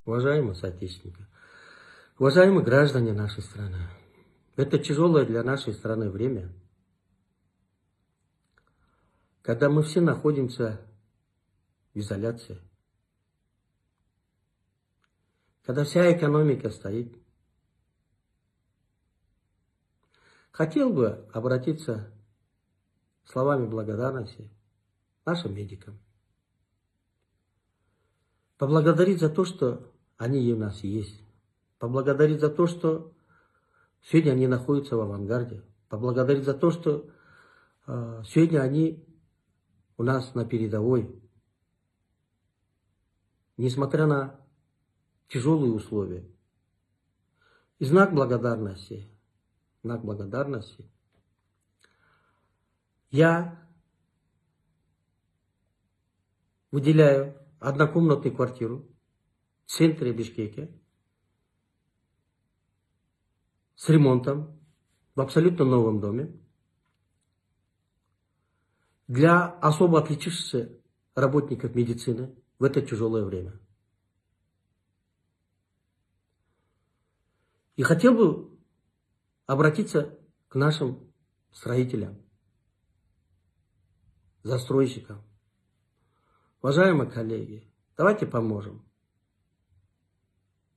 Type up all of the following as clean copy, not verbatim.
Уважаемые соотечественники, уважаемые граждане нашей страны, это тяжелое для нашей страны время, когда мы все находимся в изоляции, когда вся экономика стоит. Хотел бы обратиться словами благодарности нашим медикам, поблагодарить за то, что они у нас есть, поблагодарить за то, что сегодня они находятся в авангарде, поблагодарить за то, что сегодня они у нас на передовой, несмотря на тяжелые условия. И знак благодарности, я выделяю однокомнатную квартиру в центре Бишкека с ремонтом в абсолютно новом доме для особо отличившихся работников медицины в это тяжелое время. И хотел бы обратиться к нашим строителям, застройщикам. Уважаемые коллеги, давайте поможем.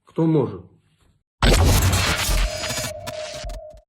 Кто может?